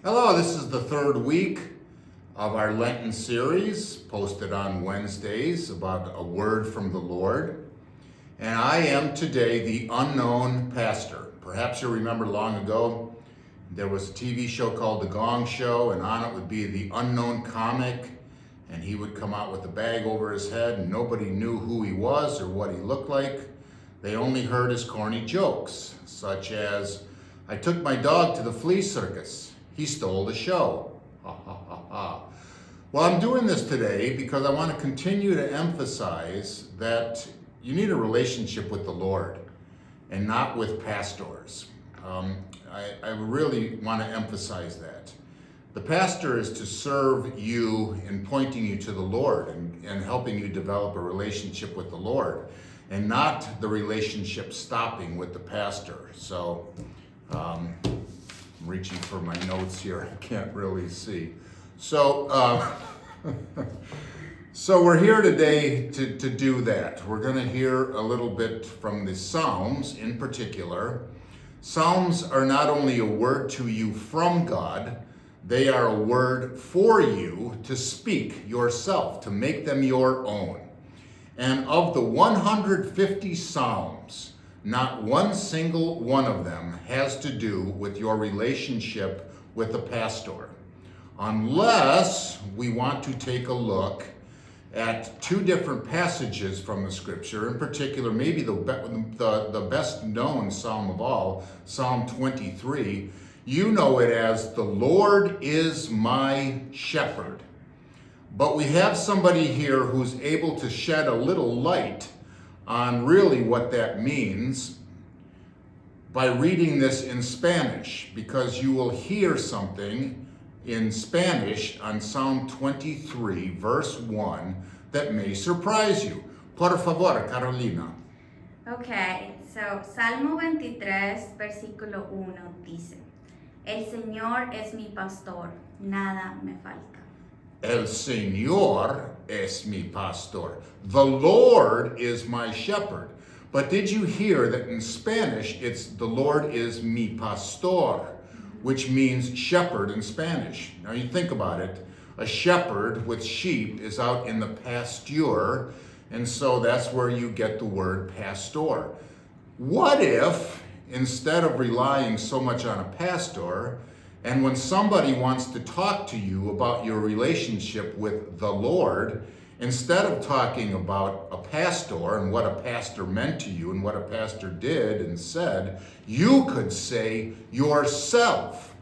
Hello, this is the third week of our Lenten series posted on Wednesdays about a word from the Lord. And I am today the unknown pastor. Perhaps you remember long ago, there was a TV show called The Gong Show, and on it would be the unknown comic, and he would come out with a bag over his head, and nobody knew who he was or what he looked like. They only heard his corny jokes, such as, "I took my dog to the flea circus. He stole the show." Ha ha ha ha. Well, I'm doing this today because I want to continue to emphasize that you need a relationship with the Lord and not with pastors. I really want to emphasize that. The pastor is to serve you in pointing you to the Lord and helping you develop a relationship with the Lord, and not the relationship stopping with the pastor. So, I'm reaching for my notes here. I can't really see. So we're here today to do that. We're going to hear a little bit from the Psalms in particular. Psalms are not only a word to you from God, they are a word for you to speak yourself, to make them your own. And of the 150 Psalms, not one single one of them has to do with your relationship with the pastor, unless we want to take a look at two different passages from the scripture, in particular, maybe the best known Psalm of all, Psalm 23. You know it as, "The Lord is my shepherd." But we have somebody here who's able to shed a little light on really what that means by reading this in Spanish, because you will hear something in Spanish on Psalm 23, verse 1, that may surprise you. Por favor, Carolina. Okay, so Salmo 23, versículo 1 dice, "El Señor es mi pastor, nada me falta." El Señor es mi pastor. The Lord is my shepherd. But did you hear that in Spanish, it's the Lord is mi pastor, which means shepherd in Spanish. Now you think about it. A shepherd with sheep is out in the pasture, and so that's where you get the word pastor. What if, instead of relying so much on a pastor, and when somebody wants to talk to you about your relationship with the Lord, instead of talking about a pastor and what a pastor meant to you and what a pastor did and said, you could say yourself,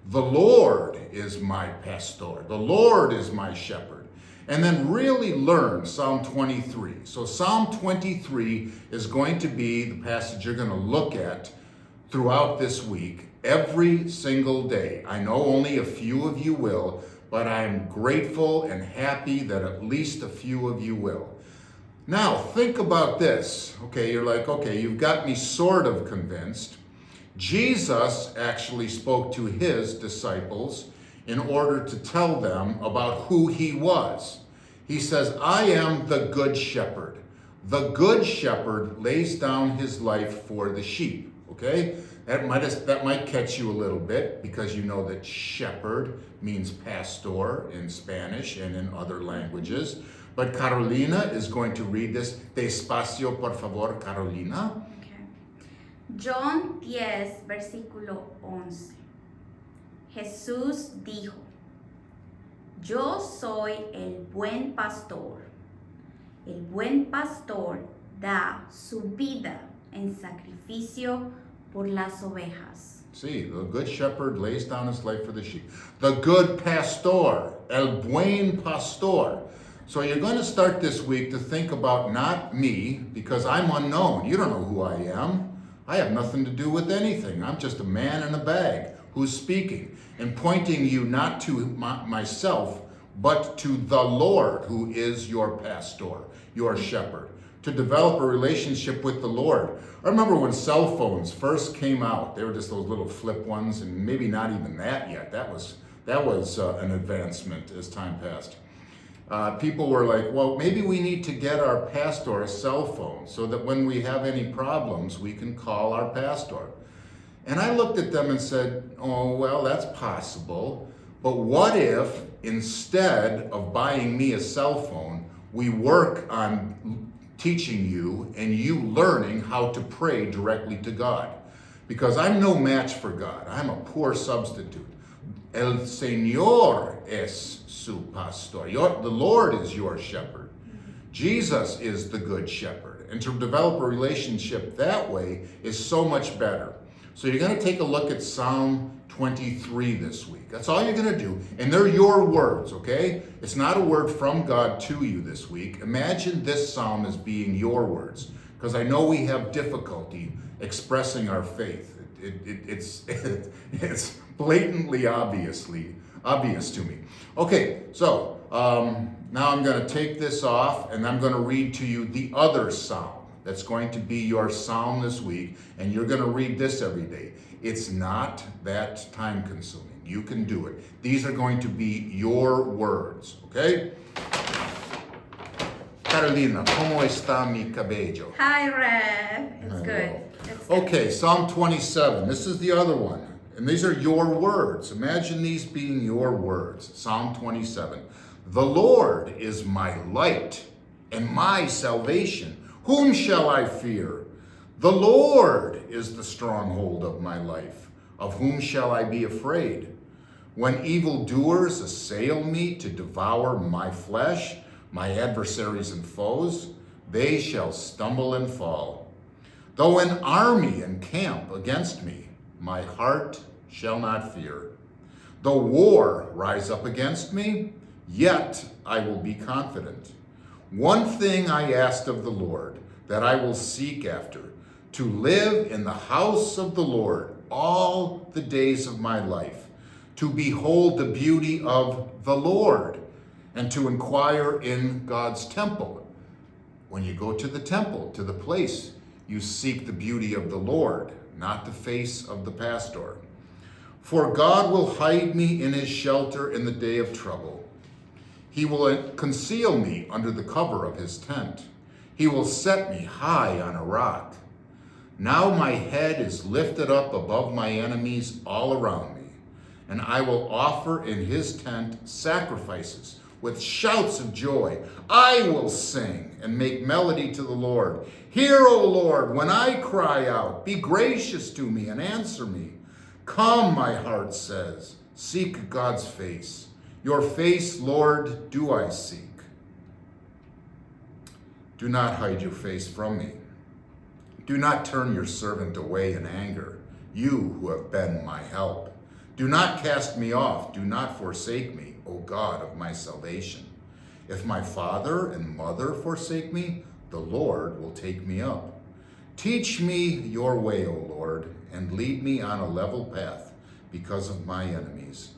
"The Lord is my pastor. The Lord is my shepherd." And then really learn Psalm 23. So Psalm 23 is going to be the passage you're going to look at throughout this week, every single day. I know only a few of you will, but I am grateful and happy that at least a few of you will. Now, think about this. Okay, you're like, okay, you've got me sort of convinced. Jesus actually spoke to his disciples in order to tell them about who he was. He says, "I am the good shepherd. The good shepherd lays down his life for the sheep." Okay? That might catch you a little bit, because you know that shepherd means pastor in Spanish and in other languages. But Carolina is going to read this. Despacio, por favor, Carolina. Okay. John 10, versículo 11. Jesús dijo, "Yo soy el buen pastor. El buen pastor da su vida en sacrificio por las ovejas." See, the good shepherd lays down his life for the sheep. The good pastor, el buen pastor. So you're going to start this week to think about not me, because I'm unknown. You don't know who I am. I have nothing to do with anything. I'm just a man in a bag who's speaking and pointing you not to myself, but to the Lord, who is your pastor, your shepherd, to develop a relationship with the Lord. I remember when cell phones first came out, they were just those little flip ones, and maybe not even that yet. That was an advancement as time passed. People were like, well, maybe we need to get our pastor a cell phone so that when we have any problems, we can call our pastor. And I looked at them and said, oh, well, that's possible. But what if instead of buying me a cell phone, we work on teaching you and you learning how to pray directly to God? Because I'm no match for God. I'm a poor substitute. El Señor es su pastor. The Lord is your shepherd. Jesus is the good shepherd. And to develop a relationship that way is so much better. So you're going to take a look at Psalm 23 this week. That's all you're going to do. And they're your words, okay? It's not a word from God to you this week. Imagine this psalm as being your words, because I know we have difficulty expressing our faith. It's blatantly obvious to me. Okay, so now I'm going to take this off and I'm going to read to you the other psalm. That's going to be your psalm this week, and you're going to read this every day. It's not that time consuming. You can do it. These are going to be your words, okay? Carolina, ¿cómo está mi cabello? Hi, Rev. It's Hello. good. It's good. Okay, Psalm 27. This is the other one. And these are your words. Imagine these being your words. Psalm 27. The Lord is my light and my salvation. Whom shall I fear? The Lord is the stronghold of my life. Of whom shall I be afraid? When evildoers assail me to devour my flesh, my adversaries and foes, they shall stumble and fall. Though an army encamp against me, my heart shall not fear. Though war rise up against me, yet I will be confident. One thing I asked of the Lord, that I will seek after, to live in the house of the Lord all the days of my life, to behold the beauty of the Lord, and to inquire in God's temple. When you go to the temple, to the place, you seek the beauty of the Lord, not the face of the pastor. For God will hide me in his shelter in the day of trouble. He will conceal me under the cover of his tent. He will set me high on a rock. Now my head is lifted up above my enemies all around me, and I will offer in his tent sacrifices with shouts of joy. I will sing and make melody to the Lord. Hear, O Lord, when I cry out. Be gracious to me and answer me. Come, my heart says, seek God's face. Your face, Lord, do I seek. Do not hide your face from me. Do not turn your servant away in anger, you who have been my help. Do not cast me off. Do not forsake me, O God of my salvation. If my father and mother forsake me, the Lord will take me up. Teach me your way, O Lord, and lead me on a level path because of my enemies.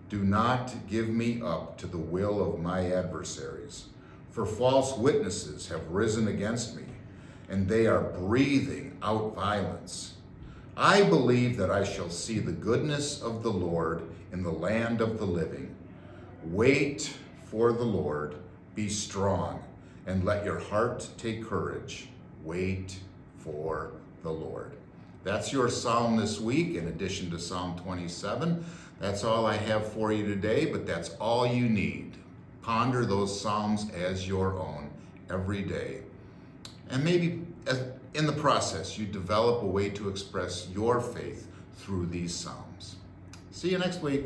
Do not give me up to the will of my adversaries, for false witnesses have risen against me, and they are breathing out violence. I believe that I shall see the goodness of the Lord in the land of the living. Wait for the Lord, be strong, and let your heart take courage. Wait for the Lord. That's your psalm this week, in addition to Psalm 27. That's all I have for you today, but that's all you need. Ponder those psalms as your own every day. And maybe in the process, you develop a way to express your faith through these psalms. See you next week.